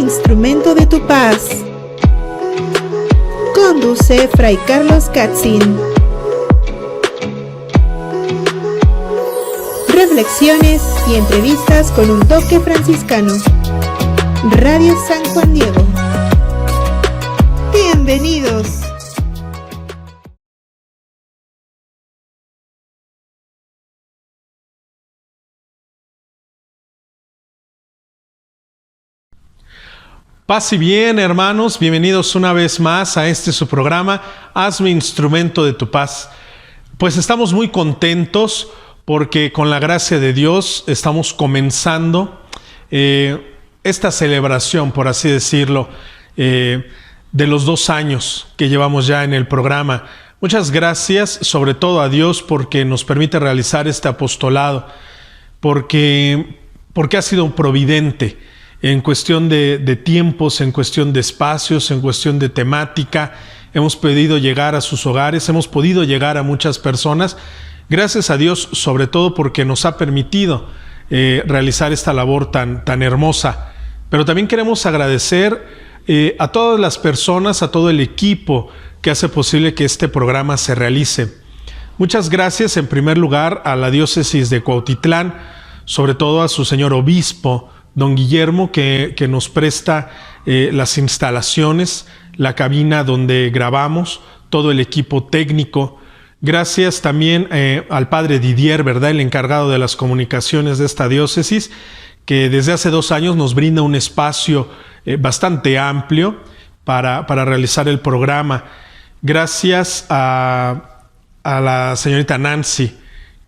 instrumento de tu paz. Conduce Fray Carlos Katzin. Reflexiones y entrevistas con un toque franciscano. Radio San Juan Diego. Bienvenidos. Paz y bien, hermanos, bienvenidos una vez más a su programa, Hazme instrumento de tu paz. Pues estamos muy contentos porque con la gracia de Dios estamos comenzando esta celebración, por así decirlo, de los 2 años que llevamos ya en el programa. Muchas gracias, sobre todo a Dios, porque nos permite realizar este apostolado, porque ha sido providente en cuestión de tiempos, en cuestión de espacios, en cuestión de temática. Hemos podido llegar a sus hogares, hemos podido llegar a muchas personas. Gracias a Dios, sobre todo porque nos ha permitido realizar esta labor tan hermosa. Pero también queremos agradecer a todas las personas, a todo el equipo que hace posible que este programa se realice. Muchas gracias en primer lugar a la diócesis de Cuautitlán, sobre todo a su señor obispo, don Guillermo, que nos presta las instalaciones, la cabina donde grabamos, todo el equipo técnico. Gracias también al padre Didier, ¿verdad?, el encargado de las comunicaciones de esta diócesis, que desde hace 2 años nos brinda un espacio bastante amplio para realizar el programa. Gracias a la señorita Nancy,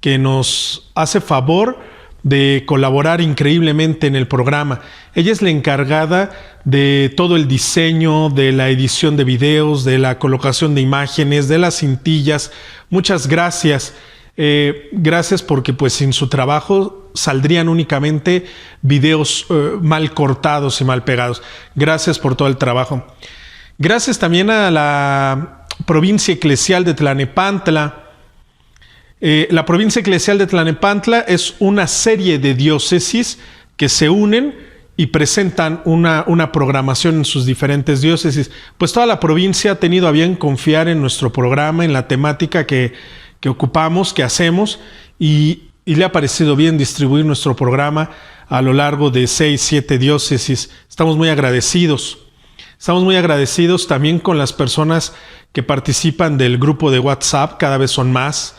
que nos hace favor de colaborar increíblemente en el programa. Ella es la encargada de todo el diseño, de la edición de videos, de la colocación de imágenes, de las cintillas. Muchas gracias. Gracias porque pues sin su trabajo saldrían únicamente videos mal cortados y mal pegados. Gracias por todo el trabajo. Gracias también a la provincia eclesial de Tlalnepantla. La provincia eclesial de Tlalnepantla es una serie de diócesis que se unen y presentan una programación en sus diferentes diócesis. Pues toda la provincia ha tenido a bien confiar en nuestro programa, en la temática que ocupamos, que hacemos, y le ha parecido bien distribuir nuestro programa a lo largo de 6, 7 diócesis. Estamos muy agradecidos. Estamos muy agradecidos también con las personas que participan del grupo de WhatsApp, cada vez son más.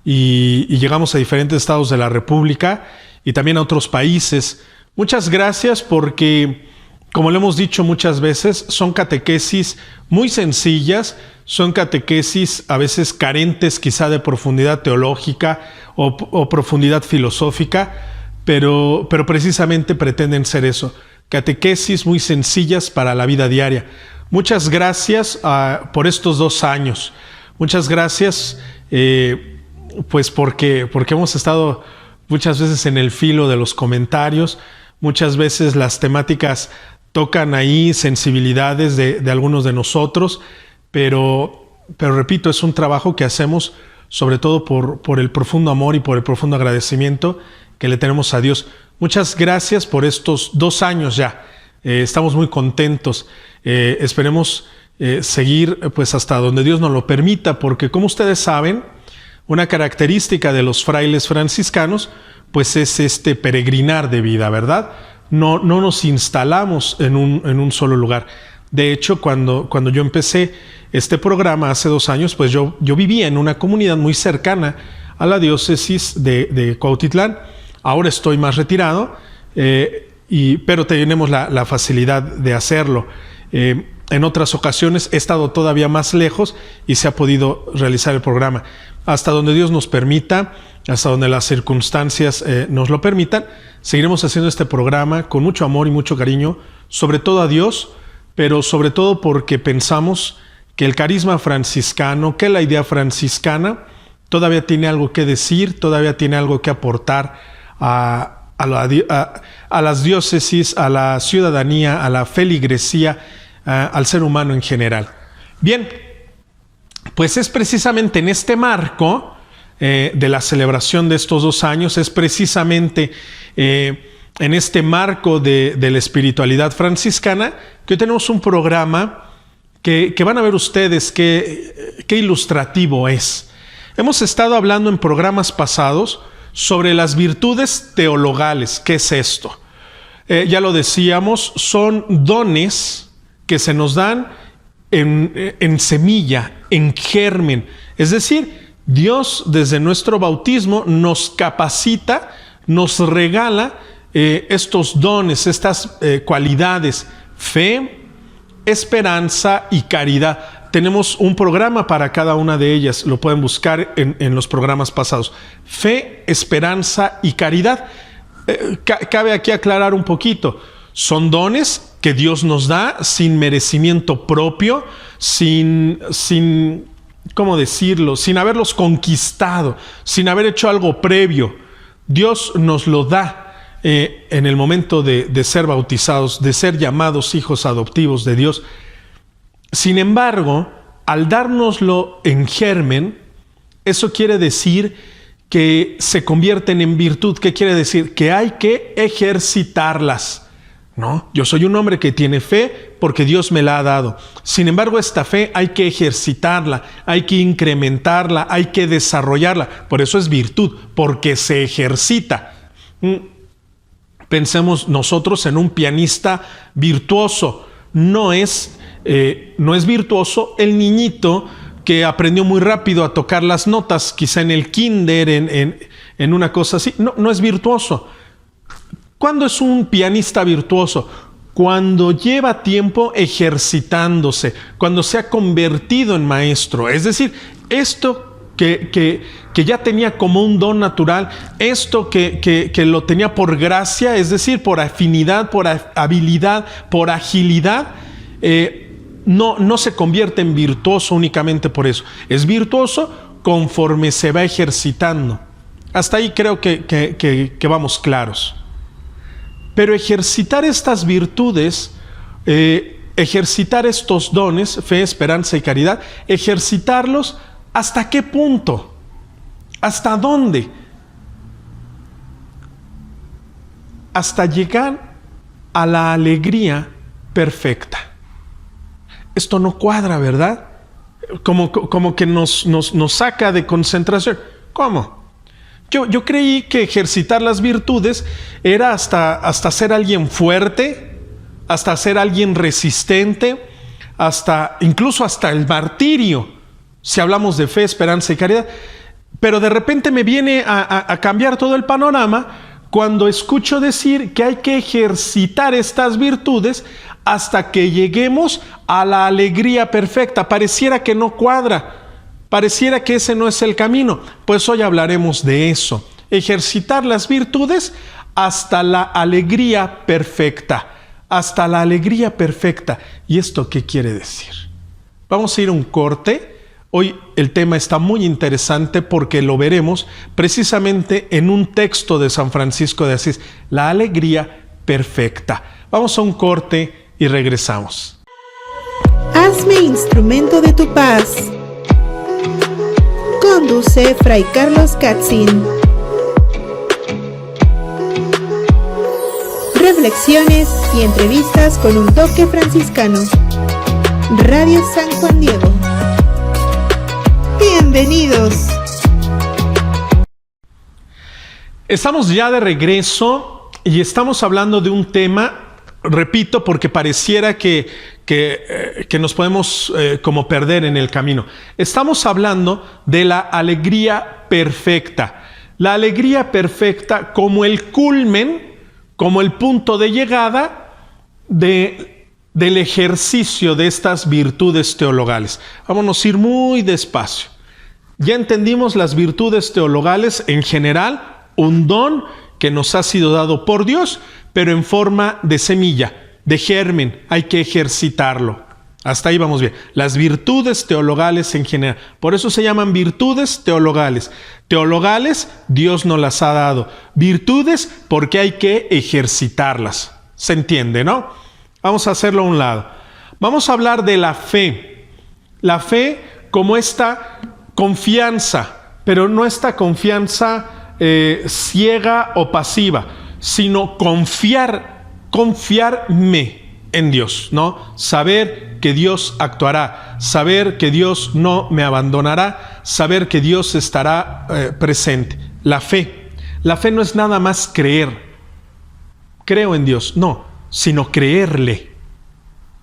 Y llegamos a diferentes estados de la República y también a otros países. Muchas gracias porque, como lo hemos dicho muchas veces, son catequesis muy sencillas, son catequesis a veces carentes quizá de profundidad teológica o profundidad filosófica, pero precisamente pretenden ser eso, catequesis muy sencillas para la vida diaria. Muchas gracias por estos 2 años. Muchas gracias pues porque hemos estado muchas veces en el filo de los comentarios, muchas veces las temáticas tocan ahí sensibilidades de algunos de nosotros, pero repito, es un trabajo que hacemos sobre todo por el profundo amor y por el profundo agradecimiento que le tenemos a Dios. Muchas gracias por estos 2 años ya, estamos muy contentos, esperemos seguir pues hasta donde Dios nos lo permita, porque como ustedes saben, una característica de los frailes franciscanos, pues es este peregrinar de vida, ¿verdad? No nos instalamos en un solo lugar. De hecho, cuando yo empecé este programa hace 2 años, pues yo vivía en una comunidad muy cercana a la diócesis de Cuautitlán. Ahora estoy más retirado, pero tenemos la facilidad de hacerlo. En otras ocasiones he estado todavía más lejos y se ha podido realizar el programa. Hasta donde Dios nos permita, hasta donde las circunstancias nos lo permitan, seguiremos haciendo este programa con mucho amor y mucho cariño, sobre todo a Dios, pero sobre todo porque pensamos que el carisma franciscano, que la idea franciscana, todavía tiene algo que decir, todavía tiene algo que aportar a las diócesis, a la ciudadanía, a la feligresía, al ser humano en general. Bien, pues es precisamente en este marco de la celebración de estos 2 años, es precisamente en este marco de la espiritualidad franciscana, que hoy tenemos un programa que van a ver ustedes qué ilustrativo es. Hemos estado hablando en programas pasados sobre las virtudes teologales. ¿Qué es esto? Ya lo decíamos, son dones que se nos dan en semilla, en germen. Es decir, Dios desde nuestro bautismo nos capacita, nos regala estos dones, estas cualidades: fe, esperanza y caridad. Tenemos un programa para cada una de ellas, lo pueden buscar en los programas pasados. Fe, esperanza y caridad. Cabe aquí aclarar un poquito. Son dones que Dios nos da sin merecimiento propio, sin ¿cómo decirlo? Sin haberlos conquistado, sin haber hecho algo previo. Dios nos lo da en el momento de ser bautizados, de ser llamados hijos adoptivos de Dios. Sin embargo, al dárnoslo en germen, eso quiere decir que se convierten en virtud. ¿Qué quiere decir? Que hay que ejercitarlas, ¿no? Yo soy un hombre que tiene fe porque Dios me la ha dado. Sin embargo, esta fe hay que ejercitarla, hay que incrementarla, hay que desarrollarla. Por eso es virtud, porque se ejercita. Pensemos nosotros en un pianista virtuoso. No es virtuoso el niñito que aprendió muy rápido a tocar las notas, quizá en el kinder, en una cosa así. No es virtuoso. ¿Cuándo es un pianista virtuoso? Cuando lleva tiempo ejercitándose, cuando se ha convertido en maestro. Es decir, esto que ya tenía como un don natural, esto que lo tenía por gracia, es decir, por afinidad, por habilidad, por agilidad, no se convierte en virtuoso únicamente por eso. Es virtuoso conforme se va ejercitando. Hasta ahí creo que vamos claros. Pero ejercitar estas virtudes, ejercitar estos dones, fe, esperanza y caridad, ejercitarlos, ¿hasta qué punto? ¿Hasta dónde? Hasta llegar a la alegría perfecta. Esto no cuadra, ¿verdad? Como que nos saca de concentración. ¿Cómo? Yo creí que ejercitar las virtudes era hasta ser alguien fuerte, hasta ser alguien resistente, incluso hasta el martirio, si hablamos de fe, esperanza y caridad. Pero de repente me viene a cambiar todo el panorama cuando escucho decir que hay que ejercitar estas virtudes hasta que lleguemos a la alegría perfecta. Pareciera que no cuadra. Pareciera que ese no es el camino. Pues hoy hablaremos de eso. Ejercitar las virtudes hasta la alegría perfecta. Hasta la alegría perfecta. ¿Y esto qué quiere decir? Vamos a ir a un corte. Hoy el tema está muy interesante porque lo veremos precisamente en un texto de San Francisco de Asís. La alegría perfecta. Vamos a un corte y regresamos. Hazme instrumento de tu paz. Conduce Fray Carlos Katzin. Reflexiones y entrevistas con un toque franciscano. Radio San Juan Diego. Bienvenidos. Estamos ya de regreso y estamos hablando de un tema, repito, porque pareciera que nos podemos como perder en el camino. Estamos hablando de la alegría perfecta. La alegría perfecta como el culmen, como el punto de llegada del ejercicio de estas virtudes teologales. Vámonos a ir muy despacio. Ya entendimos las virtudes teologales en general, un don que nos ha sido dado por Dios, pero en forma de semilla, de germen, hay que ejercitarlo. Hasta ahí vamos bien. Las virtudes teologales en general. Por eso se llaman virtudes teologales. Teologales, Dios nos las ha dado. Virtudes, porque hay que ejercitarlas. ¿Se entiende, no? Vamos a hacerlo a un lado. Vamos a hablar de la fe. La fe como esta confianza, pero no esta confianza ciega o pasiva, sino confiarme en Dios, ¿no? Saber que Dios actuará, saber que Dios no me abandonará, saber que Dios estará presente. La fe no es nada más creer. Creo en Dios, no, sino creerle.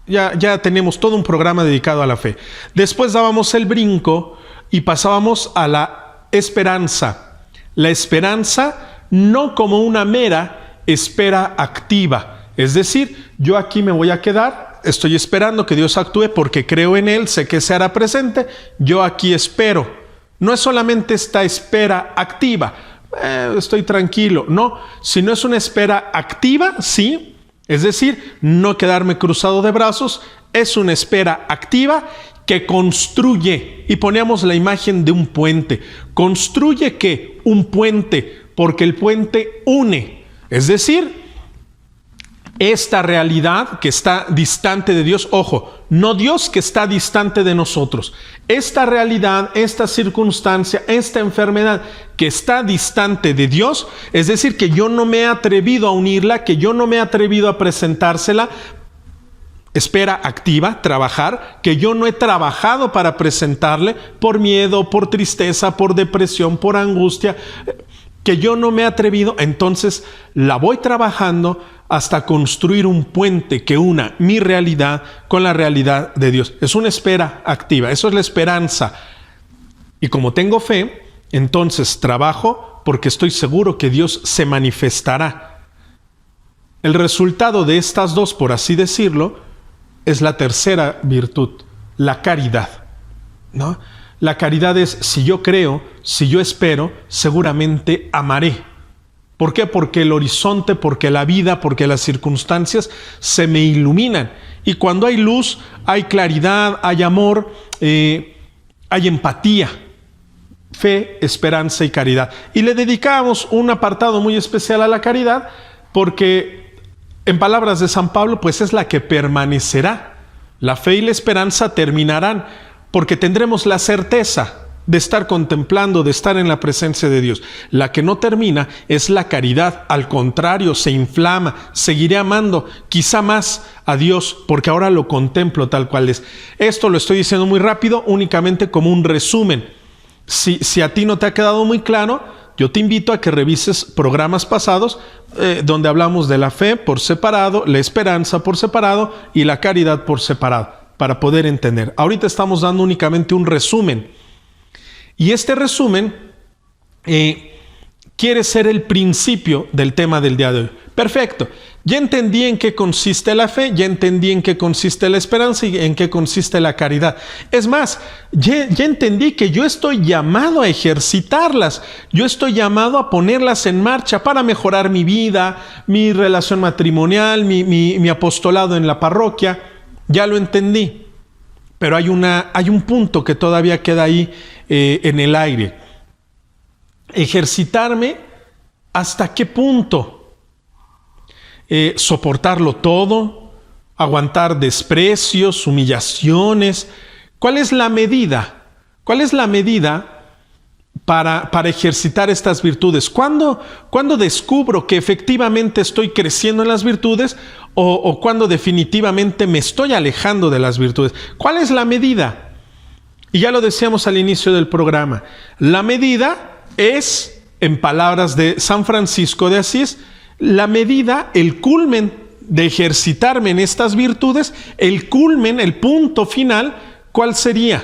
Ya tenemos todo un programa dedicado a la fe. Después dábamos el brinco y pasábamos a la esperanza. La esperanza no como una mera espera activa. Es decir, yo aquí me voy a quedar, estoy esperando que Dios actúe porque creo en Él, sé que se hará presente, yo aquí espero. No es solamente esta espera activa, estoy tranquilo, no, sino es una espera activa, sí, es decir, no quedarme cruzado de brazos, es una espera activa que construye, y poníamos la imagen de un puente. ¿Construye qué? Un puente, porque el puente une, es decir, esta realidad que está distante de Dios, ojo, no Dios que está distante de nosotros, esta realidad, esta circunstancia, esta enfermedad que está distante de Dios, es decir, que yo no me he atrevido a unirla, que yo no me he atrevido a presentársela, espera activa, trabajar, que yo no he trabajado para presentarle por miedo, por tristeza, por depresión, por angustia, que yo no me he atrevido, entonces la voy trabajando hasta construir un puente que una mi realidad con la realidad de Dios. Es una espera activa, eso es la esperanza. Y como tengo fe, entonces trabajo porque estoy seguro que Dios se manifestará. El resultado de estas dos, por así decirlo, es la tercera virtud, la caridad, ¿no? La caridad es, si yo creo, si yo espero, seguramente amaré. ¿Por qué? Porque el horizonte, porque la vida, porque las circunstancias se me iluminan. Y cuando hay luz, hay claridad, hay amor, hay empatía, fe, esperanza y caridad. Y le dedicamos un apartado muy especial a la caridad porque, en palabras de San Pablo, pues es la que permanecerá. La fe y la esperanza terminarán porque tendremos la certeza de estar contemplando, de estar en la presencia de Dios. La que no termina es la caridad, al contrario, se inflama, seguiré amando, quizá más a Dios, porque ahora lo contemplo tal cual es. Esto lo estoy diciendo muy rápido, únicamente como un resumen. Si a ti no te ha quedado muy claro, yo te invito a que revises programas pasados donde hablamos de la fe por separado, la esperanza por separado y la caridad por separado, para poder entender. Ahorita estamos dando únicamente un resumen. Y este resumen quiere ser el principio del tema del día de hoy. Perfecto. Ya entendí en qué consiste la fe, ya entendí en qué consiste la esperanza y en qué consiste la caridad. Es más, ya entendí que yo estoy llamado a ejercitarlas. Yo estoy llamado a ponerlas en marcha para mejorar mi vida, mi relación matrimonial, mi apostolado en la parroquia. Ya lo entendí. Pero hay un punto que todavía queda ahí en el aire. Ejercitarme, ¿hasta qué punto? Soportarlo todo, aguantar desprecios, humillaciones. ¿Cuál es la medida? ¿Cuál es la medida para ejercitar estas virtudes? ¿Cuándo descubro que efectivamente estoy creciendo en las virtudes o cuando definitivamente me estoy alejando de las virtudes? ¿Cuál es la medida? Y ya lo decíamos al inicio del programa. La medida es, en palabras de San Francisco de Asís, la medida, el culmen de ejercitarme en estas virtudes, el culmen, el punto final, ¿cuál sería?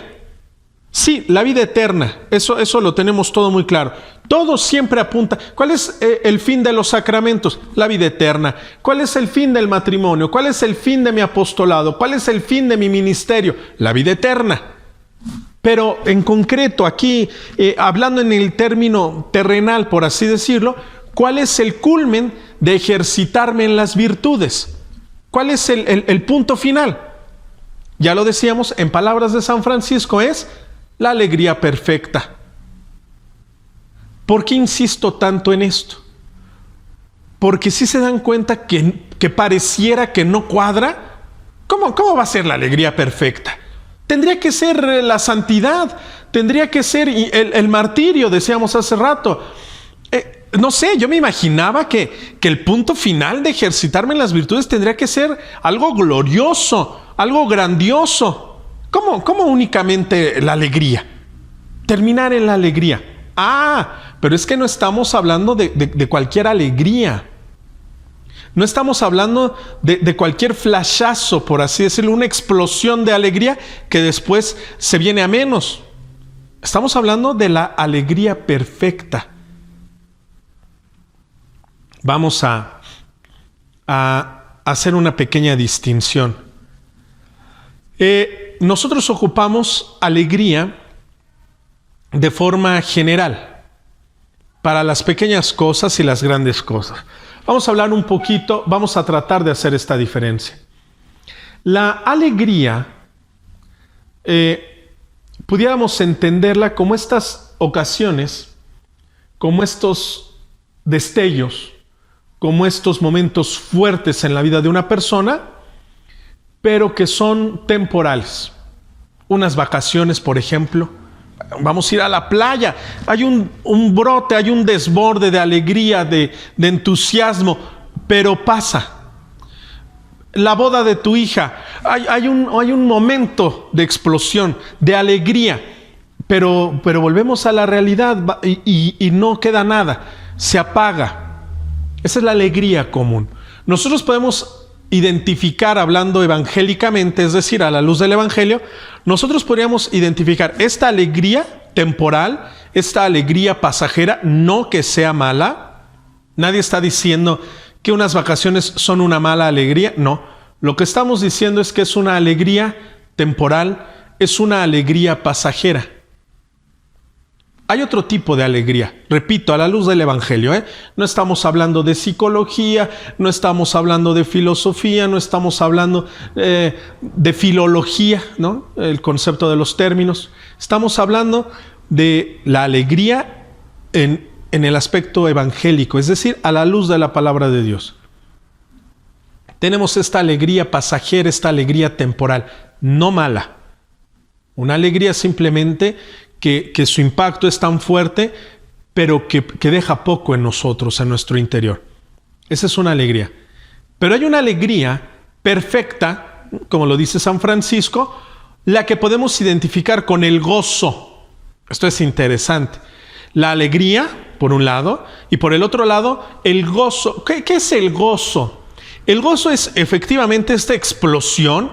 Sí, la vida eterna, eso lo tenemos todo muy claro. Todo siempre apunta. ¿Cuál es el fin de los sacramentos? La vida eterna. ¿Cuál es el fin del matrimonio? ¿Cuál es el fin de mi apostolado? ¿Cuál es el fin de mi ministerio? La vida eterna. Pero en concreto, aquí, hablando en el término terrenal, por así decirlo, ¿cuál es el culmen de ejercitarme en las virtudes? ¿Cuál es el punto final? Ya lo decíamos, en palabras de San Francisco, es la alegría perfecta. ¿Por qué insisto tanto en esto? Porque si se dan cuenta que pareciera que no cuadra, ¿cómo va a ser la alegría perfecta? Tendría que ser la santidad, tendría que ser el martirio, decíamos hace rato. no sé, yo me imaginaba que el punto final de ejercitarme en las virtudes tendría que ser algo glorioso, algo grandioso. ¿Cómo únicamente la alegría? Terminar en la alegría. Pero es que no estamos hablando de cualquier alegría. No estamos hablando de cualquier flashazo, por así decirlo, una explosión de alegría que después se viene a menos. Estamos hablando de la alegría perfecta. Vamos a hacer una pequeña distinción. Nosotros ocupamos alegría de forma general para las pequeñas cosas y las grandes cosas. Vamos a hablar un poquito, vamos a tratar de hacer esta diferencia. La alegría, pudiéramos entenderla como estas ocasiones, como estos destellos, como estos momentos fuertes en la vida de una persona, pero que son temporales. Unas vacaciones, por ejemplo. Vamos a ir a la playa. Hay un brote, hay un desborde de alegría, de entusiasmo, pero pasa. La boda de tu hija, hay un momento de explosión, de alegría, pero volvemos a la realidad y no queda nada, se apaga. Esa es la alegría común. Nosotros podemos identificar, hablando evangélicamente, es decir, a la luz del Evangelio, nosotros podríamos identificar esta alegría temporal, esta alegría pasajera, no que sea mala. Nadie está diciendo que unas vacaciones son una mala alegría, no. Lo que estamos diciendo es que es una alegría temporal, es una alegría pasajera. Hay otro tipo de alegría, repito, a la luz del Evangelio, No estamos hablando de psicología, no estamos hablando de filosofía, no estamos hablando de filología, ¿no? El concepto de los términos. Estamos hablando de la alegría en el aspecto evangélico, es decir, a la luz de la palabra de Dios. Tenemos esta alegría pasajera, esta alegría temporal, no mala. Una alegría simplemente que su impacto es tan fuerte, pero que deja poco en nosotros, en nuestro interior. Esa es una alegría. Pero hay una alegría perfecta, como lo dice San Francisco, la que podemos identificar con el gozo. Esto es interesante. La alegría, por un lado, y por el otro lado, el gozo. ¿Qué es el gozo? El gozo es efectivamente esta explosión,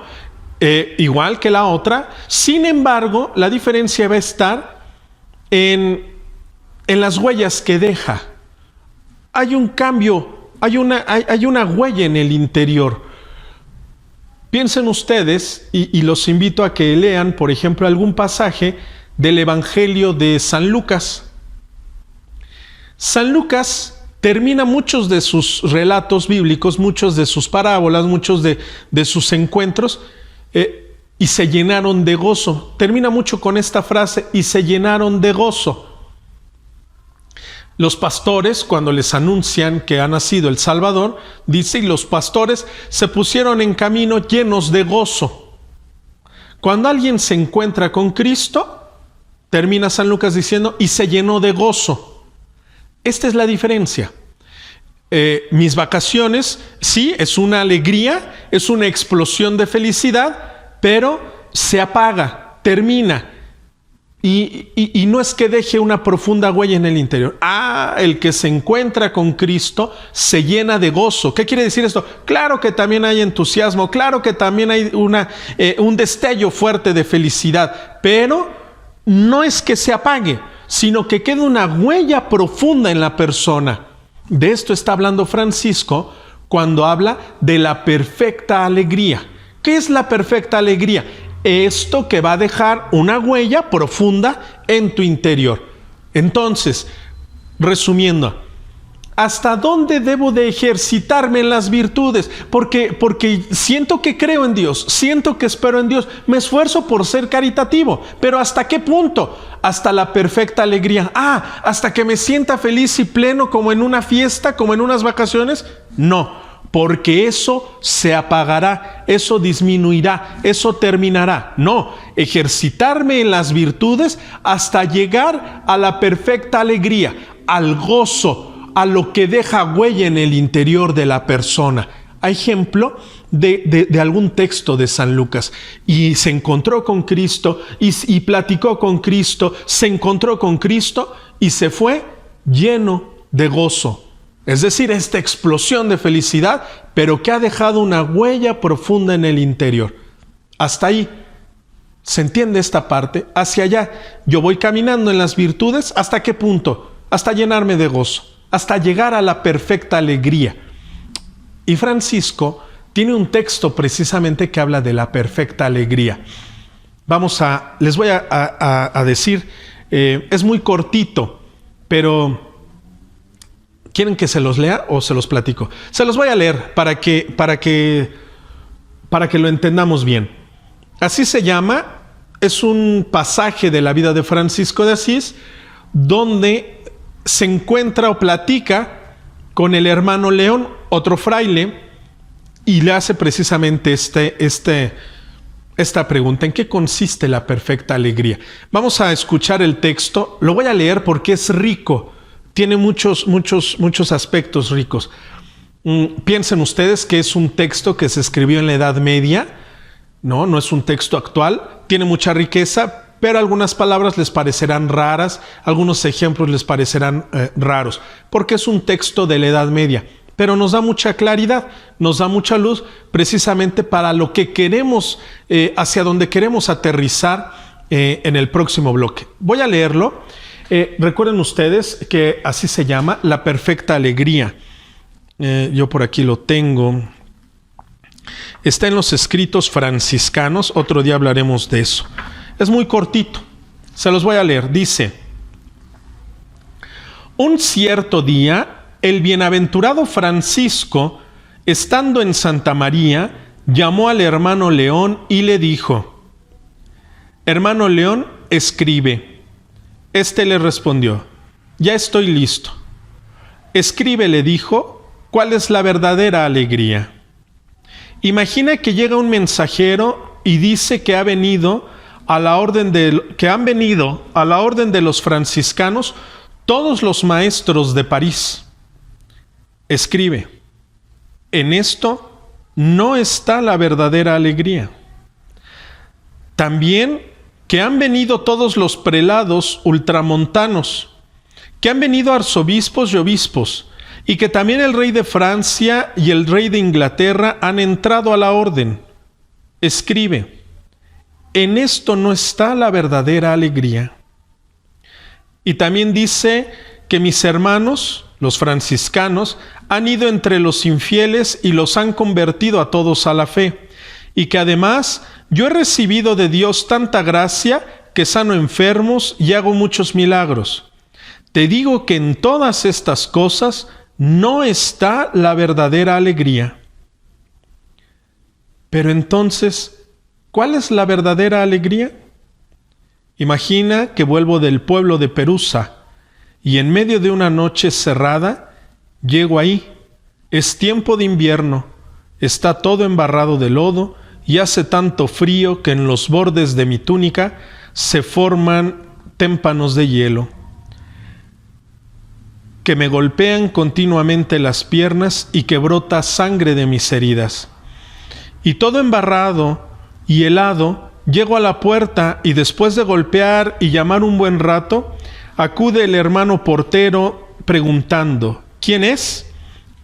igual que la otra. Sin embargo, la diferencia va a estar en las huellas que deja. Hay un cambio, hay una huella en el interior. Piensen ustedes, y los invito a que lean, por ejemplo, algún pasaje del Evangelio de San Lucas. San Lucas termina muchos de sus relatos bíblicos, muchos de sus parábolas, muchos de sus encuentros, y se llenaron de gozo. Termina mucho con esta frase, y se llenaron de gozo. Los pastores, cuando les anuncian que ha nacido el Salvador, dice, y los pastores se pusieron en camino llenos de gozo. Cuando alguien se encuentra con Cristo, termina San Lucas diciendo, y se llenó de gozo. Esta es la diferencia. Mis vacaciones, sí, es una alegría, es una explosión de felicidad, pero se apaga, termina. Y no es que deje una profunda huella en el interior. El que se encuentra con Cristo se llena de gozo. ¿Qué quiere decir esto? Claro que también hay entusiasmo, claro que también hay un destello fuerte de felicidad, pero no es que se apague, sino que queda una huella profunda en la persona. De esto está hablando Francisco cuando habla de la perfecta alegría. ¿Qué es la perfecta alegría? Esto que va a dejar una huella profunda en tu interior. Entonces, resumiendo, ¿hasta dónde debo de ejercitarme en las virtudes? Porque siento que creo en Dios, siento que espero en Dios, me esfuerzo por ser caritativo, pero ¿hasta qué punto? Hasta la perfecta alegría. ¿Hasta que me sienta feliz y pleno como en una fiesta, como en unas vacaciones? No. Porque eso se apagará, eso disminuirá, eso terminará. No, ejercitarme en las virtudes hasta llegar a la perfecta alegría, al gozo, a lo que deja huella en el interior de la persona. A ejemplo de algún texto de San Lucas. Y se encontró con Cristo y platicó con Cristo, se encontró con Cristo y se fue lleno de gozo. Es decir, esta explosión de felicidad, pero que ha dejado una huella profunda en el interior. Hasta ahí. ¿Se entiende esta parte? Hacia allá. Yo voy caminando en las virtudes. ¿Hasta qué punto? Hasta llenarme de gozo. Hasta llegar a la perfecta alegría. Y Francisco tiene un texto precisamente que habla de la perfecta alegría. Les voy a decir, es muy cortito, pero ¿quieren que se los lea o se los platico? Se los voy a leer para que lo entendamos bien. Así se llama, es un pasaje de la vida de Francisco de Asís, donde se encuentra o platica con el hermano León, otro fraile, y le hace precisamente esta pregunta: ¿en qué consiste la perfecta alegría? Vamos a escuchar el texto, lo voy a leer porque es rico, tiene muchos aspectos ricos. Piensen ustedes que es un texto que se escribió en la Edad Media, no es un texto actual, tiene mucha riqueza, pero algunas palabras les parecerán raras, algunos ejemplos les parecerán raros, porque es un texto de la Edad Media, pero nos da mucha claridad, nos da mucha luz, precisamente para lo que queremos, hacia donde queremos aterrizar en el próximo bloque. Voy a leerlo. Recuerden ustedes que así se llama, la perfecta alegría. Yo por aquí lo tengo. Está en los escritos franciscanos, otro día hablaremos de eso. Es muy cortito, se los voy a leer. Dice: un cierto día, el bienaventurado Francisco, estando en Santa María, llamó al hermano León y le dijo: hermano León, escribe. Este le respondió: ya estoy listo. Escribe, le dijo, ¿cuál es la verdadera alegría? Imagina que llega un mensajero y dice que han venido a la orden de los franciscanos todos los maestros de París. Escribe: en esto no está la verdadera alegría. También que han venido todos los prelados ultramontanos, que han venido arzobispos y obispos, y que también el rey de Francia y el rey de Inglaterra han entrado a la orden. Escribe: en esto no está la verdadera alegría. Y también dice que mis hermanos, los franciscanos, han ido entre los infieles y los han convertido a todos a la fe, y que además yo he recibido de Dios tanta gracia que sano enfermos y hago muchos milagros. Te digo que en todas estas cosas no está la verdadera alegría. Pero entonces, ¿cuál es la verdadera alegría? Imagina que vuelvo del pueblo de Perusa y en medio de una noche cerrada llego ahí. Es tiempo de invierno, está todo embarrado de lodo y hace tanto frío que en los bordes de mi túnica se forman témpanos de hielo que me golpean continuamente las piernas y que brota sangre de mis heridas. Y todo embarrado y helado, llego a la puerta y después de golpear y llamar un buen rato, acude el hermano portero preguntando: ¿quién es?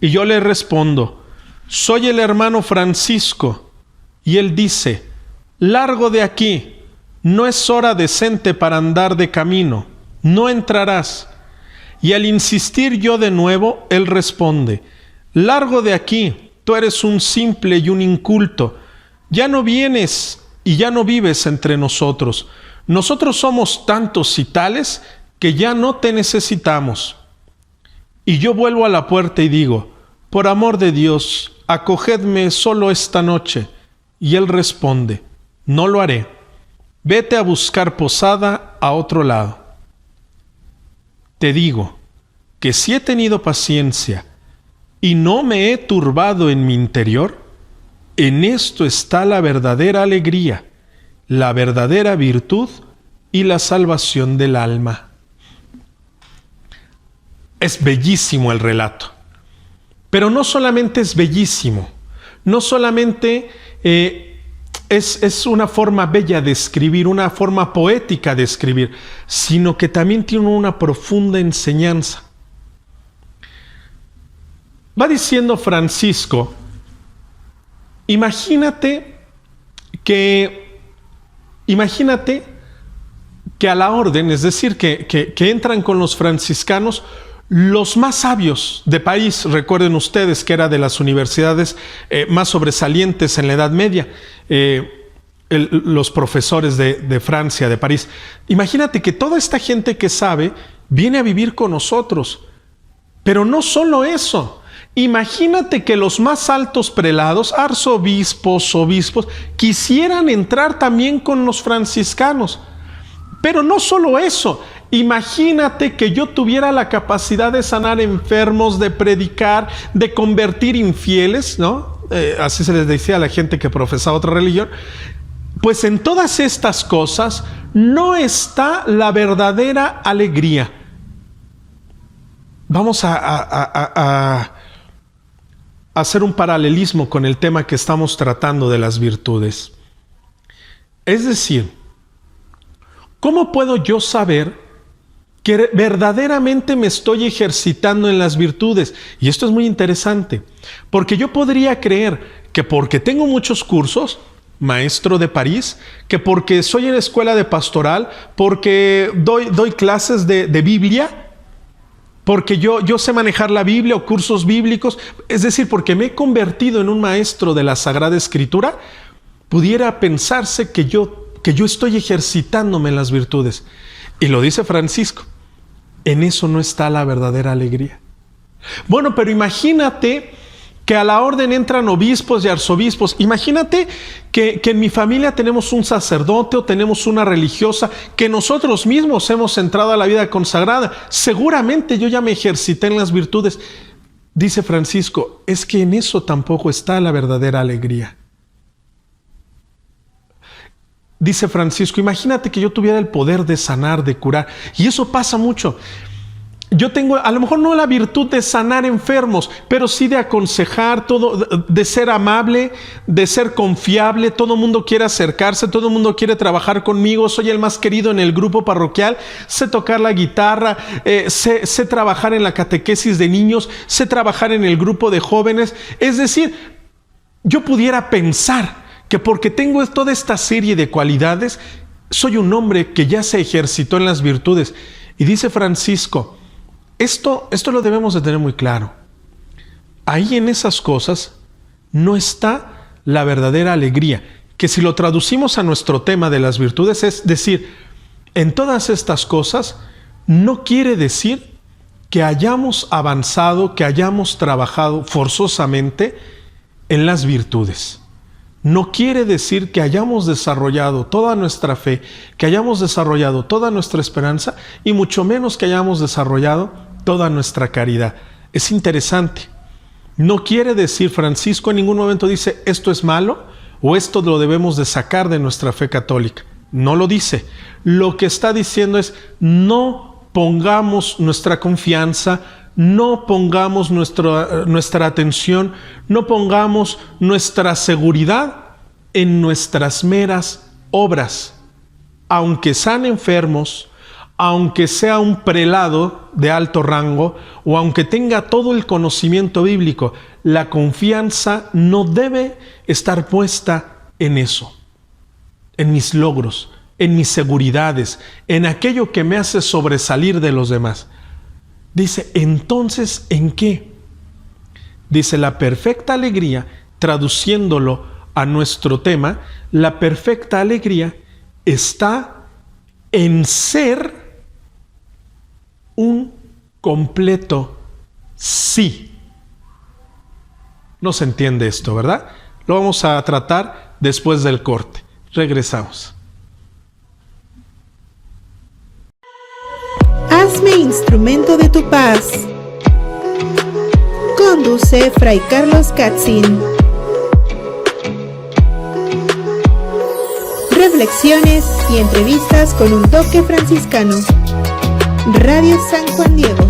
Y yo le respondo: soy el hermano Francisco. Y él dice: largo de aquí, no es hora decente para andar de camino, no entrarás. Y al insistir yo de nuevo, él responde: largo de aquí, tú eres un simple y un inculto, ya no vienes y ya no vives entre nosotros. Nosotros somos tantos y tales que ya no te necesitamos. Y yo vuelvo a la puerta y digo: por amor de Dios, acogedme solo esta noche. Y él responde: no lo haré, vete a buscar posada a otro lado. Te digo que si he tenido paciencia y no me he turbado en mi interior, en esto está la verdadera alegría, la verdadera virtud y la salvación del alma. Es bellísimo el relato. Pero no solamente es bellísimo, no solamente es una forma bella de escribir, una forma poética de escribir, sino que también tiene una profunda enseñanza. Va diciendo Francisco, imagínate que a la orden, es decir, que entran con los franciscanos los más sabios de París. Recuerden ustedes que era de las universidades más sobresalientes en la Edad Media, los profesores de Francia, de París. Imagínate que toda esta gente que sabe viene a vivir con nosotros. Pero no solo eso. Imagínate que los más altos prelados, arzobispos, obispos, quisieran entrar también con los franciscanos. Pero no solo eso. Imagínate que yo tuviera la capacidad de sanar enfermos, de predicar, de convertir infieles, ¿no? Así se les decía a la gente que profesaba otra religión. Pues en todas estas cosas no está la verdadera alegría. Vamos a hacer un paralelismo con el tema que estamos tratando de las virtudes. Es decir, ¿cómo puedo yo saber que verdaderamente me estoy ejercitando en las virtudes? Y esto es muy interesante, porque yo podría creer que porque tengo muchos cursos, maestro de París, que porque soy en la escuela de pastoral, porque doy clases de Biblia, porque yo sé manejar la Biblia o cursos bíblicos, es decir, porque me he convertido en un maestro de la Sagrada Escritura, pudiera pensarse que yo estoy ejercitándome en las virtudes. Y lo dice Francisco, en eso no está la verdadera alegría. Bueno, pero imagínate que a la orden entran obispos y arzobispos. Imagínate que en mi familia tenemos un sacerdote o tenemos una religiosa, que nosotros mismos hemos entrado a la vida consagrada. Seguramente yo ya me ejercité en las virtudes. Dice Francisco, es que en eso tampoco está la verdadera alegría. Dice Francisco, imagínate que yo tuviera el poder de sanar, de curar. Y eso pasa mucho. Yo tengo, a lo mejor no la virtud de sanar enfermos, pero sí de aconsejar, de ser amable, de ser confiable. Todo el mundo quiere acercarse, todo el mundo quiere trabajar conmigo. Soy el más querido en el grupo parroquial. Sé tocar la guitarra, sé trabajar en la catequesis de niños, sé trabajar en el grupo de jóvenes. Es decir, yo pudiera pensar que porque tengo toda esta serie de cualidades, soy un hombre que ya se ejercitó en las virtudes. Y dice Francisco, esto lo debemos de tener muy claro. Ahí en esas cosas no está la verdadera alegría, que si lo traducimos a nuestro tema de las virtudes, es decir, en todas estas cosas no quiere decir que hayamos avanzado, que hayamos trabajado forzosamente en las virtudes. No quiere decir que hayamos desarrollado toda nuestra fe, que hayamos desarrollado toda nuestra esperanza y mucho menos que hayamos desarrollado toda nuestra caridad. Es interesante. No quiere decir, Francisco en ningún momento dice esto es malo o esto lo debemos de sacar de nuestra fe católica. No lo dice. Lo que está diciendo es no pongamos nuestra confianza, no pongamos nuestra atención, no pongamos nuestra seguridad en nuestras meras obras. Aunque sean enfermos, aunque sea un prelado de alto rango o aunque tenga todo el conocimiento bíblico, la confianza no debe estar puesta en eso, en mis logros, en mis seguridades, en aquello que me hace sobresalir de los demás. Dice, entonces, ¿en qué? Dice, la perfecta alegría, traduciéndolo a nuestro tema, la perfecta alegría está en ser un completo sí. No se entiende esto, ¿verdad? Lo vamos a tratar después del corte. Regresamos. Hazme instrumento de tu paz. Conduce Fray Carlos Katzin. Reflexiones y entrevistas con un toque franciscano. Radio San Juan Diego.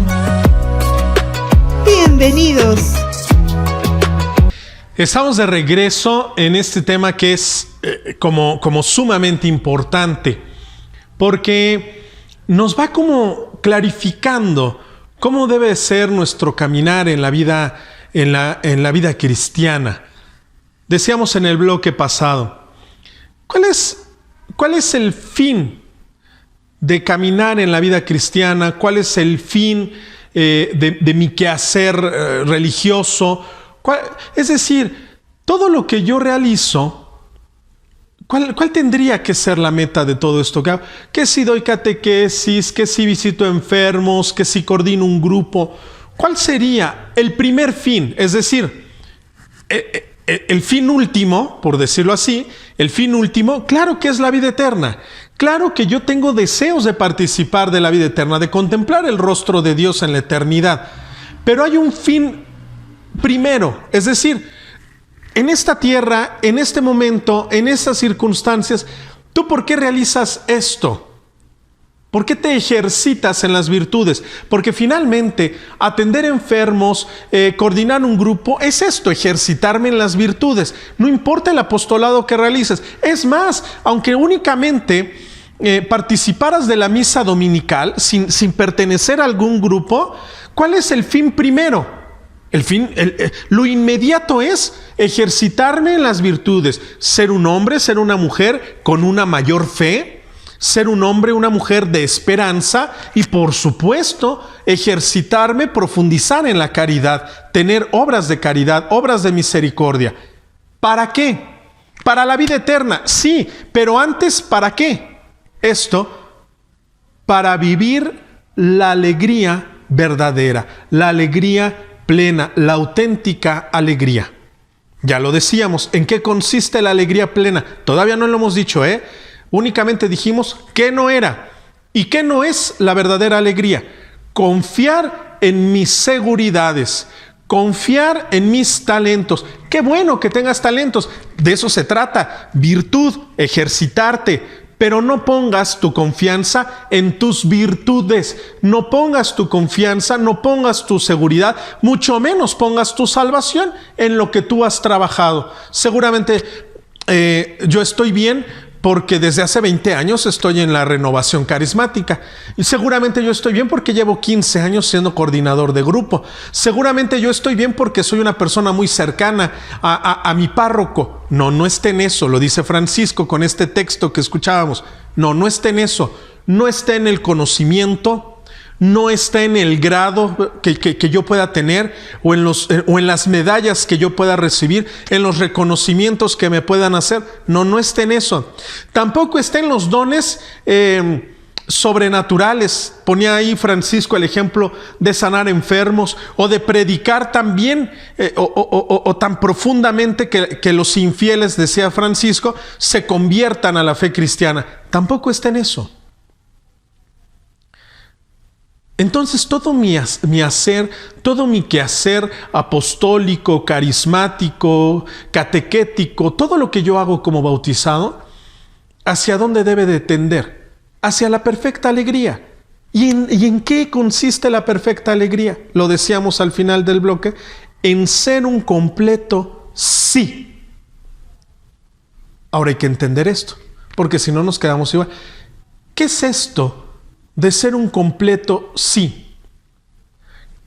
Bienvenidos. Estamos de regreso en este tema que es como sumamente importante, porque nos va como clarificando cómo debe ser nuestro caminar en la vida, en la vida cristiana. Decíamos en el bloque pasado, ¿cuál es el fin de caminar en la vida cristiana? ¿Cuál es el fin de mi quehacer religioso? Es decir, todo lo que yo realizo, ¿cuál tendría que ser la meta de todo esto? ¿Que si doy catequesis? ¿Que si visito enfermos? ¿Que si coordino un grupo? ¿Cuál sería el primer fin? Es decir, el fin último, por decirlo así, el fin último, claro que es la vida eterna. Claro que yo tengo deseos de participar de la vida eterna, de contemplar el rostro de Dios en la eternidad. Pero hay un fin primero, es decir, en esta tierra, en este momento, en estas circunstancias, ¿tú por qué realizas esto? ¿Por qué te ejercitas en las virtudes? Porque finalmente atender enfermos, coordinar un grupo, es esto, ejercitarme en las virtudes. No importa el apostolado que realices. Es más, aunque únicamente participaras de la misa dominical sin pertenecer a algún grupo, ¿cuál es el fin primero? Lo inmediato es ejercitarme en las virtudes. Ser un hombre, ser una mujer con una mayor fe, ser un hombre, una mujer de esperanza y, por supuesto, ejercitarme, profundizar en la caridad, tener obras de caridad, obras de misericordia. ¿Para qué? Para la vida eterna, sí, pero antes, ¿para qué? Esto, para vivir la alegría verdadera, la alegría plena, la auténtica alegría. Ya lo decíamos, ¿en qué consiste la alegría plena? Todavía no lo hemos dicho, Únicamente dijimos qué no era y qué no es la verdadera alegría. Confiar en mis seguridades, confiar en mis talentos. Qué bueno que tengas talentos, de eso se trata. Virtud, ejercitarte, pero no pongas tu confianza en tus virtudes, no pongas tu confianza, no pongas tu seguridad, mucho menos pongas tu salvación en lo que tú has trabajado. Seguramente yo estoy bien porque desde hace 20 años estoy en la renovación carismática. Y seguramente yo estoy bien porque llevo 15 años siendo coordinador de grupo. Seguramente yo estoy bien porque soy una persona muy cercana a mi párroco. No esté en eso, lo dice Francisco con este texto que escuchábamos. No esté en eso. No esté en el conocimiento, no está en el grado que yo pueda tener o en las medallas que yo pueda recibir, en los reconocimientos que me puedan hacer. No está en eso. Tampoco está en los dones sobrenaturales. Ponía ahí Francisco el ejemplo de sanar enfermos o de predicar también o tan profundamente que los infieles, decía Francisco, se conviertan a la fe cristiana. Tampoco está en eso. Entonces todo mi hacer, todo mi quehacer apostólico, carismático, catequético, todo lo que yo hago como bautizado, ¿hacia dónde debe de tender? Hacia la perfecta alegría. ¿Y en qué consiste la perfecta alegría? Lo decíamos al final del bloque, en ser un completo sí. Ahora hay que entender esto, porque si no nos quedamos igual. ¿Qué es esto de ser un completo sí?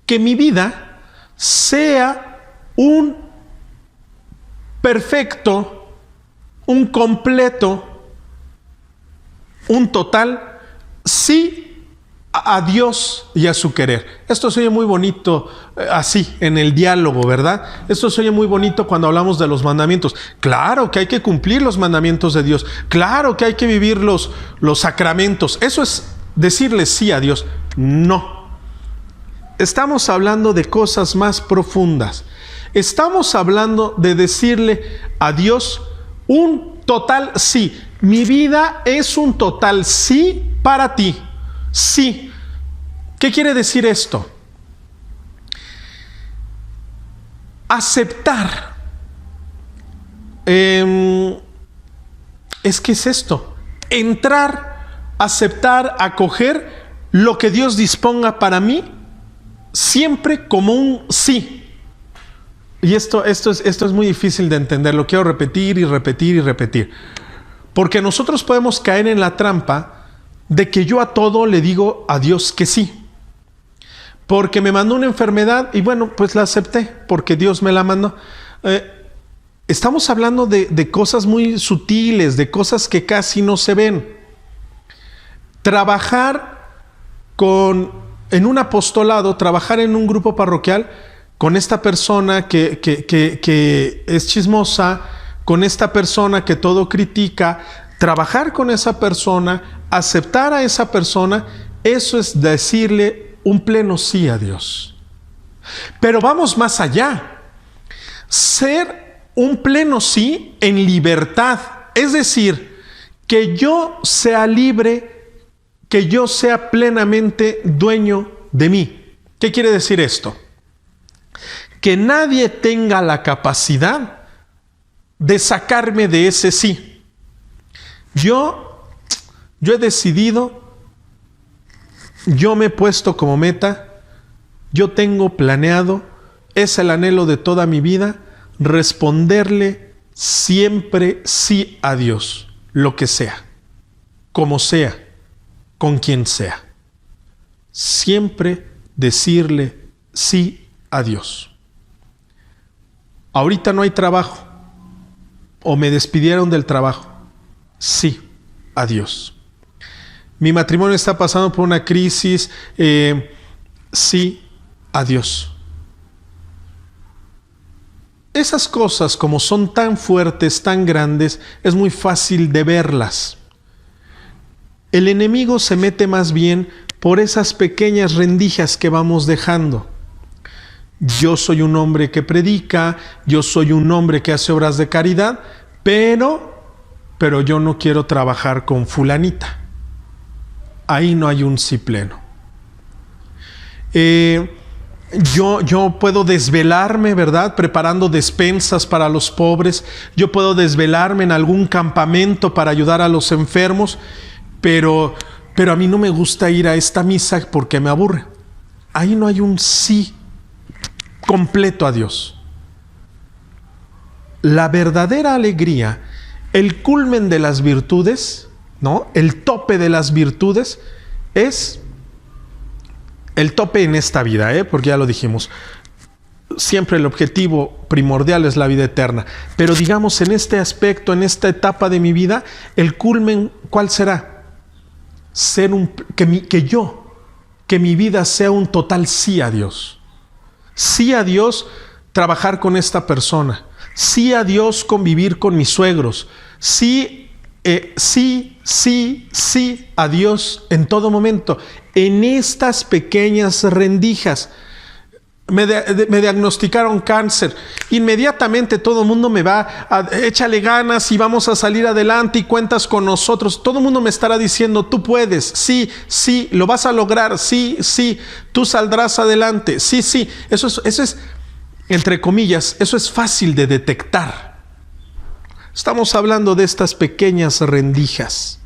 Que mi vida sea un perfecto, un completo, un total sí a Dios y a su querer. Esto se oye muy bonito así en el diálogo, ¿verdad? Esto se oye muy bonito cuando hablamos de los mandamientos. Claro que hay que cumplir los mandamientos de Dios. Claro que hay que vivir los sacramentos. Eso es decirle sí a Dios. No. Estamos hablando de cosas más profundas. Estamos hablando de decirle a Dios un total sí. Mi vida es un total sí para ti. Sí. ¿Qué quiere decir esto? Aceptar. Es que es esto. Entrar, aceptar, acoger lo que Dios disponga para mí siempre como un sí. Y esto es muy difícil de entender. Lo quiero repetir y repetir y repetir. Porque nosotros podemos caer en la trampa de que yo a todo le digo a Dios que sí. Porque me mandó una enfermedad y bueno, pues la acepté porque Dios me la mandó. Estamos hablando de cosas muy sutiles, de cosas que casi no se ven. Trabajar en un apostolado, trabajar en un grupo parroquial con esta persona que es chismosa, con esta persona que todo critica, trabajar con esa persona, aceptar a esa persona, eso es decirle un pleno sí a Dios. Pero vamos más allá. Ser un pleno sí en libertad, es decir, que yo sea libre, que yo sea plenamente dueño de mí. ¿Qué quiere decir esto? Que nadie tenga la capacidad de sacarme de ese sí. Yo he decidido, yo me he puesto como meta, yo tengo planeado, es el anhelo de toda mi vida, responderle siempre sí a Dios, lo que sea, como sea, con quien sea. Siempre decirle sí a Dios. Ahorita no hay trabajo, o me despidieron del trabajo. Sí a Dios. Mi matrimonio está pasando por una crisis. Sí a Dios. Esas cosas, como son tan fuertes, tan grandes, es muy fácil de verlas. El enemigo se mete más bien por esas pequeñas rendijas que vamos dejando. Yo soy un hombre que predica, yo soy un hombre que hace obras de caridad, pero yo no quiero trabajar con fulanita. Ahí no hay un sí pleno. Yo puedo desvelarme, ¿verdad? Preparando despensas para los pobres. Yo puedo desvelarme en algún campamento para ayudar a los enfermos, pero a mí no me gusta ir a esta misa porque me aburre. Ahí no hay un sí completo a Dios. La verdadera alegría, el culmen de las virtudes, ¿no? El tope de las virtudes es el tope en esta vida, porque ya lo dijimos. Siempre el objetivo primordial es la vida eterna. Pero digamos, en este aspecto, en esta etapa de mi vida, el culmen, ¿cuál será? Que mi vida sea un total sí a Dios. Sí a Dios trabajar con esta persona. Sí a Dios convivir con mis suegros. Sí a Dios en todo momento. En estas pequeñas rendijas. Me diagnosticaron cáncer. Inmediatamente todo el mundo me va a échale ganas y vamos a salir adelante y cuentas con nosotros. Todo el mundo me estará diciendo, tú puedes, sí, lo vas a lograr, sí, tú saldrás adelante, sí. Eso es, entre comillas, eso es fácil de detectar. Estamos hablando de estas pequeñas rendijas.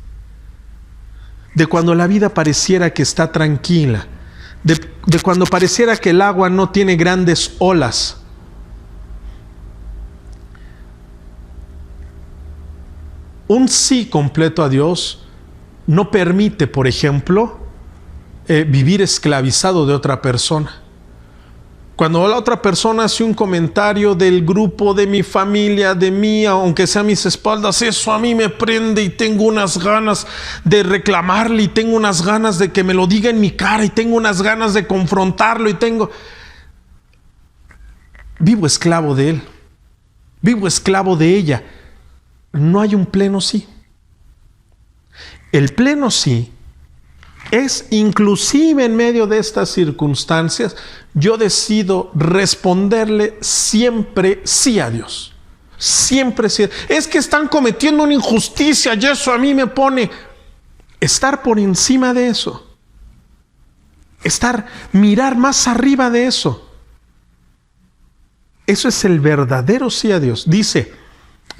De cuando la vida pareciera que está tranquila. De cuando pareciera que el agua no tiene grandes olas. Un sí completo a Dios no permite, por ejemplo, vivir esclavizado de otra persona. Cuando la otra persona hace un comentario del grupo, de mi familia, de mí, aunque sea a mis espaldas, eso a mí me prende y tengo unas ganas de reclamarle y tengo unas ganas de que me lo diga en mi cara y tengo unas ganas de confrontarlo vivo esclavo de él, vivo esclavo de ella. No hay un pleno sí. El pleno sí es inclusive en medio de estas circunstancias, yo decido responderle siempre sí a Dios. Siempre sí. Es que están cometiendo una injusticia y eso a mí me pone estar por encima de eso. Mirar más arriba de eso. Eso es el verdadero sí a Dios. Dice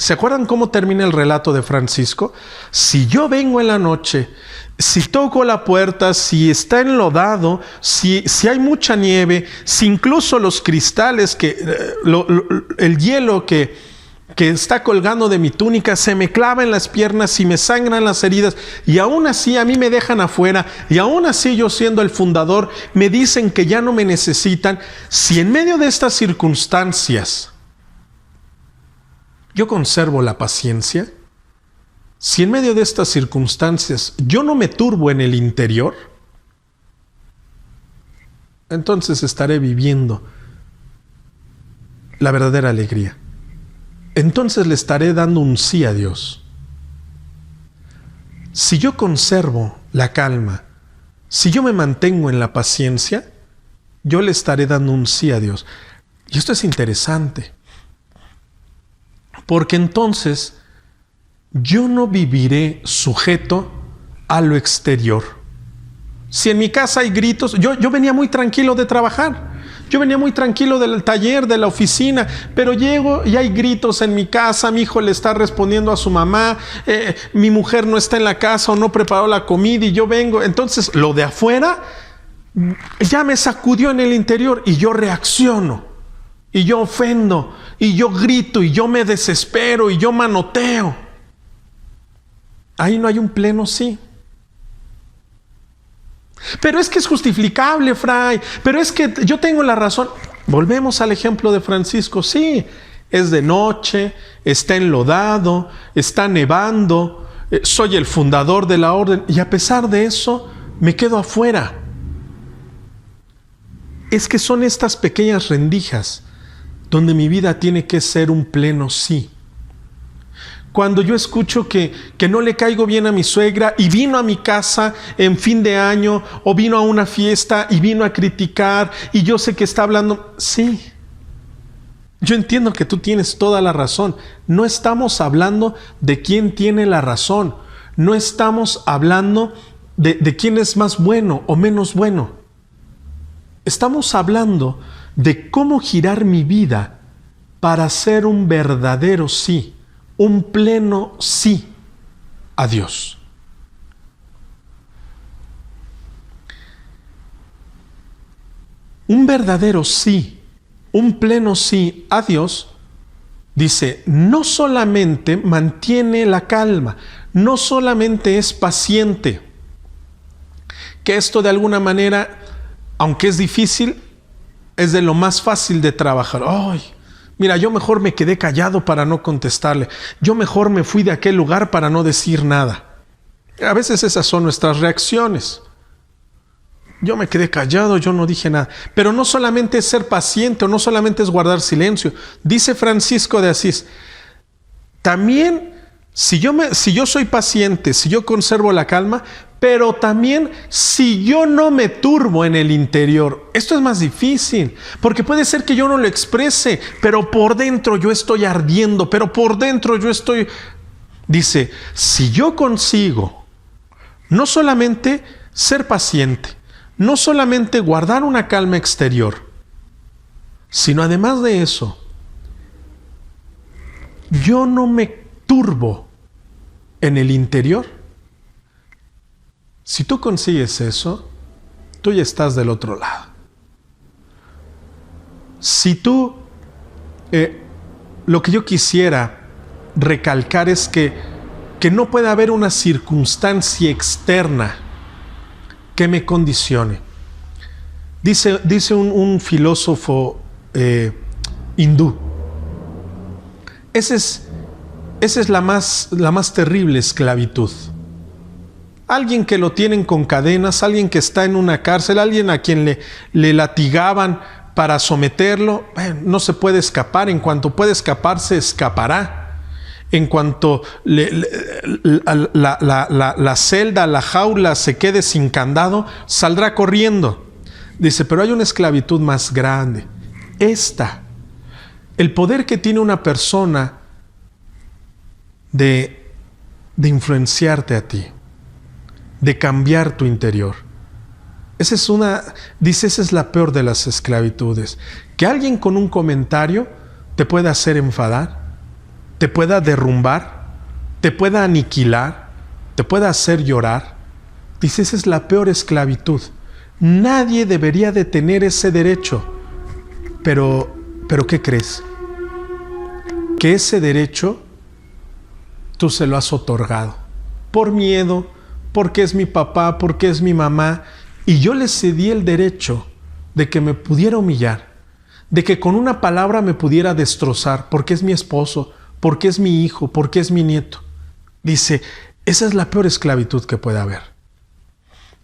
¿Se acuerdan cómo termina el relato de Francisco? Si yo vengo en la noche, si toco la puerta, si está enlodado, si hay mucha nieve, si incluso los cristales, el hielo que está colgando de mi túnica se me clava en las piernas y me sangran las heridas, y aún así a mí me dejan afuera, y aún así yo, siendo el fundador, me dicen que ya no me necesitan, si en medio de estas circunstancias yo conservo la paciencia, si en medio de estas circunstancias yo no me turbo en el interior, entonces estaré viviendo la verdadera alegría. Entonces le estaré dando un sí a Dios. Si yo conservo la calma, si yo me mantengo en la paciencia, yo le estaré dando un sí a Dios. Y esto es interesante, porque entonces yo no viviré sujeto a lo exterior. Si en mi casa hay gritos, yo venía muy tranquilo de trabajar, yo venía muy tranquilo del taller, de la oficina, pero llego y hay gritos en mi casa, mi hijo le está respondiendo a su mamá, mi mujer no está en la casa o no preparó la comida y yo vengo. Entonces lo de afuera ya me sacudió en el interior y yo reacciono, y yo ofendo, y yo grito, y yo me desespero, y yo manoteo. Ahí no hay un pleno sí. Pero es que es justificable, Fray, pero es que yo tengo la razón. Volvemos al ejemplo de Francisco. Sí, es de noche, está enlodado, está nevando, soy el fundador de la orden, y a pesar de eso me quedo afuera. Es que son estas pequeñas rendijas donde mi vida tiene que ser un pleno sí. Cuando yo escucho que no le caigo bien a mi suegra y vino a mi casa en fin de año, o vino a una fiesta y vino a criticar, y yo sé que está hablando, sí, yo entiendo que tú tienes toda la razón. No estamos hablando de quién tiene la razón, no estamos hablando de quién es más bueno o menos bueno. Estamos hablando de cómo girar mi vida para hacer un verdadero sí, un pleno sí a Dios. Un verdadero sí, un pleno sí a Dios, dice, no solamente mantiene la calma, no solamente es paciente, que esto de alguna manera, aunque es difícil, es de lo más fácil de trabajar. Ay, mira, yo mejor me quedé callado para no contestarle. Yo mejor me fui de aquel lugar para no decir nada. A veces esas son nuestras reacciones. Yo me quedé callado, yo no dije nada. Pero no solamente es ser paciente o no solamente es guardar silencio. Dice Francisco de Asís, también si yo soy paciente, si yo conservo la calma, pero también si yo no me turbo en el interior. Esto es más difícil, porque puede ser que yo no lo exprese, pero por dentro yo estoy ardiendo, pero por dentro yo estoy... Dice, si yo consigo no solamente ser paciente, no solamente guardar una calma exterior, sino además de eso, yo no me turbo en el interior. Si tú consigues eso, tú ya estás del otro lado. Si tú, lo que yo quisiera recalcar es que no puede haber una circunstancia externa que me condicione. Dice un filósofo hindú, esa es la más terrible esclavitud. Alguien que lo tienen con cadenas, alguien que está en una cárcel, alguien a quien le latigaban para someterlo, no se puede escapar. En cuanto puede escapar, se escapará. En cuanto la celda, la jaula se quede sin candado, saldrá corriendo. Dice, pero hay una esclavitud más grande. El poder que tiene una persona de influenciarte a ti, de cambiar tu interior. Esa es la peor de las esclavitudes. Que alguien con un comentario te pueda hacer enfadar, te pueda derrumbar, te pueda aniquilar, te pueda hacer llorar. Dice, esa es la peor esclavitud. Nadie debería de tener ese derecho. Pero ¿qué crees? Que ese derecho tú se lo has otorgado. Por miedo, porque es mi papá, porque es mi mamá. Y yo le cedí el derecho de que me pudiera humillar, de que con una palabra me pudiera destrozar, porque es mi esposo, porque es mi hijo, porque es mi nieto. Dice, esa es la peor esclavitud que puede haber.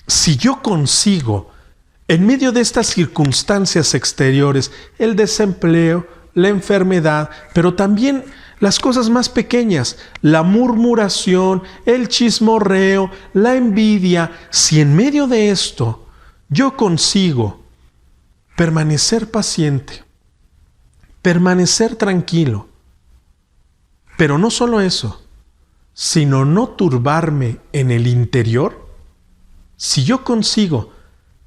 Si yo consigo, en medio de estas circunstancias exteriores, el desempleo, la enfermedad, pero también las cosas más pequeñas, la murmuración, el chismorreo, la envidia, si en medio de esto yo consigo permanecer paciente, permanecer tranquilo, pero no solo eso, sino no turbarme en el interior, si yo consigo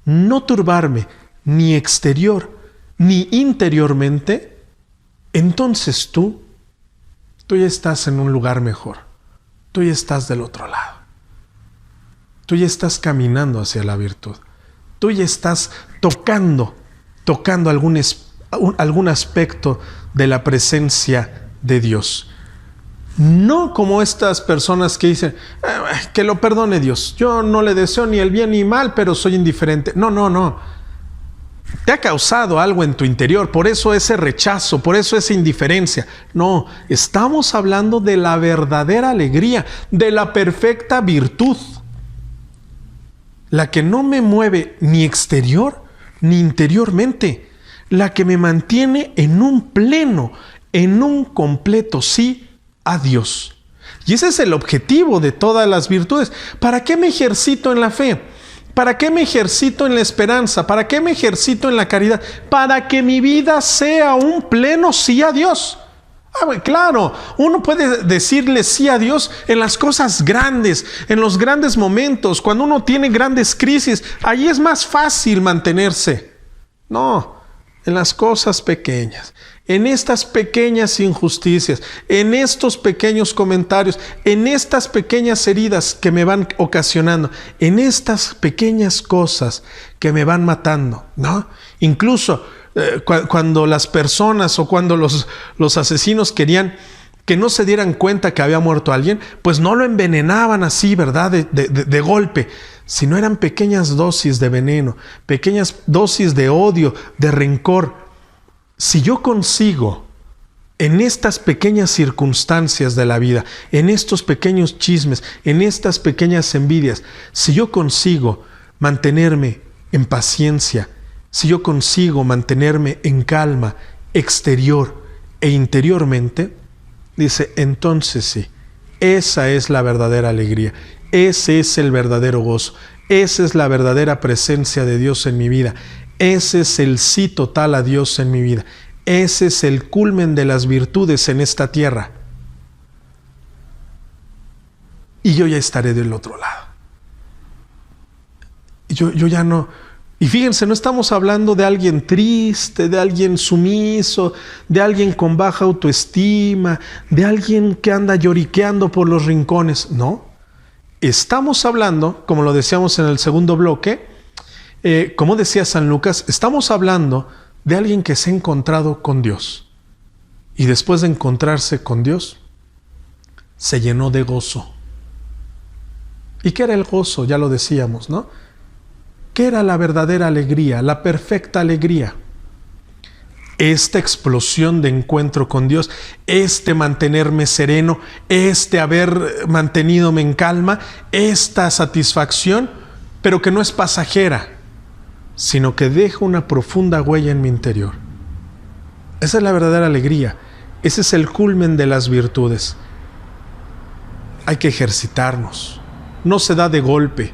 no turbarme ni exterior ni interiormente, entonces tú ya estás en un lugar mejor. Tú ya estás del otro lado. Tú ya estás caminando hacia la virtud. Tú ya estás tocando algún aspecto de la presencia de Dios. No como estas personas que dicen, que lo perdone Dios. Yo no le deseo ni el bien ni mal, pero soy indiferente. No. Te ha causado algo en tu interior, por eso ese rechazo, por eso esa indiferencia. No, estamos hablando de la verdadera alegría, de la perfecta virtud. La que no me mueve ni exterior ni interiormente. La que me mantiene en un pleno, en un completo sí a Dios. Y ese es el objetivo de todas las virtudes. ¿Para qué me ejercito en la fe? ¿Para qué me ejercito en la esperanza? ¿Para qué me ejercito en la caridad? Para que mi vida sea un pleno sí a Dios. Claro, uno puede decirle sí a Dios en las cosas grandes, en los grandes momentos, cuando uno tiene grandes crisis, allí es más fácil mantenerse. No, en las cosas pequeñas, en estas pequeñas injusticias, en estos pequeños comentarios, en estas pequeñas heridas que me van ocasionando, en estas pequeñas cosas que me van matando, ¿no? Incluso cuando las personas o cuando los asesinos querían que no se dieran cuenta que había muerto alguien, pues no lo envenenaban así, ¿verdad? De golpe, sino eran pequeñas dosis de veneno, pequeñas dosis de odio, de rencor. Si yo consigo en estas pequeñas circunstancias de la vida, en estos pequeños chismes, en estas pequeñas envidias, si yo consigo mantenerme en paciencia, si yo consigo mantenerme en calma exterior e interiormente, dice, entonces sí, esa es la verdadera alegría, ese es el verdadero gozo, esa es la verdadera presencia de Dios en mi vida, ese es el sí total a Dios en mi vida, ese es el culmen de las virtudes en esta tierra. Y yo ya estaré del otro lado. Yo ya no... Y fíjense, no estamos hablando de alguien triste, de alguien sumiso, de alguien con baja autoestima, de alguien que anda lloriqueando por los rincones. No, estamos hablando, como lo decíamos en el segundo bloque, como decía San Lucas, estamos hablando de alguien que se ha encontrado con Dios. Y después de encontrarse con Dios, se llenó de gozo. ¿Y qué era el gozo? Ya lo decíamos, ¿no? ¿Qué era la verdadera alegría, la perfecta alegría? Esta explosión de encuentro con Dios, mantenerme sereno, haber mantenidome en calma, esta satisfacción, pero que no es pasajera, sino que deja una profunda huella en mi interior. Esa es la verdadera alegría, ese es el culmen de las virtudes. Hay que ejercitarnos, no se da de golpe.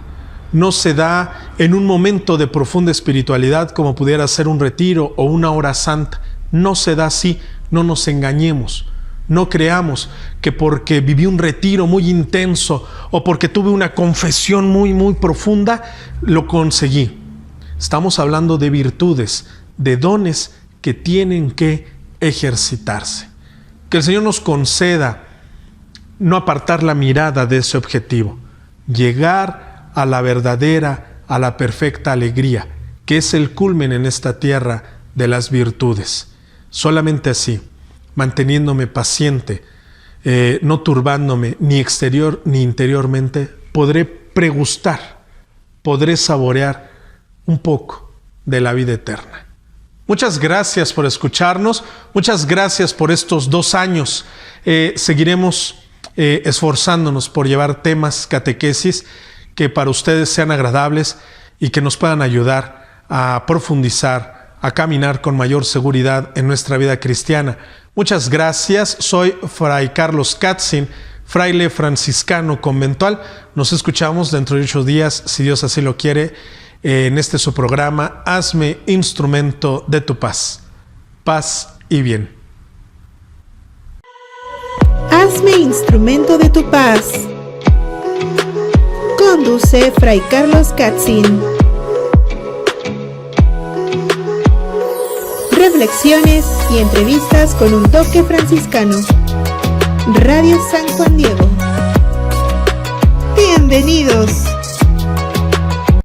No se da en un momento de profunda espiritualidad como pudiera ser un retiro o una hora santa. No se da así, no nos engañemos. No creamos que porque viví un retiro muy intenso o porque tuve una confesión muy, muy profunda, lo conseguí. Estamos hablando de virtudes, de dones que tienen que ejercitarse. Que el Señor nos conceda no apartar la mirada de ese objetivo, llegar a la verdadera, a la perfecta alegría, que es el culmen en esta tierra de las virtudes. Solamente así, manteniéndome paciente, no turbándome ni exterior ni interiormente, podré pregustar, podré saborear un poco de la vida eterna. Muchas gracias por escucharnos, muchas gracias por estos 2 años. Seguiremos esforzándonos por llevar temas, catequesis, que para ustedes sean agradables y que nos puedan ayudar a profundizar, a caminar con mayor seguridad en nuestra vida cristiana. Muchas gracias, soy Fray Carlos Katzin, fraile franciscano conventual. Nos escuchamos dentro de 8 días, si Dios así lo quiere, en este su programa, Hazme instrumento de tu paz. Paz y bien. Hazme instrumento de tu paz. Conduce Fray Carlos Katzin. Reflexiones y entrevistas con un toque franciscano. Radio San Juan Diego. Bienvenidos.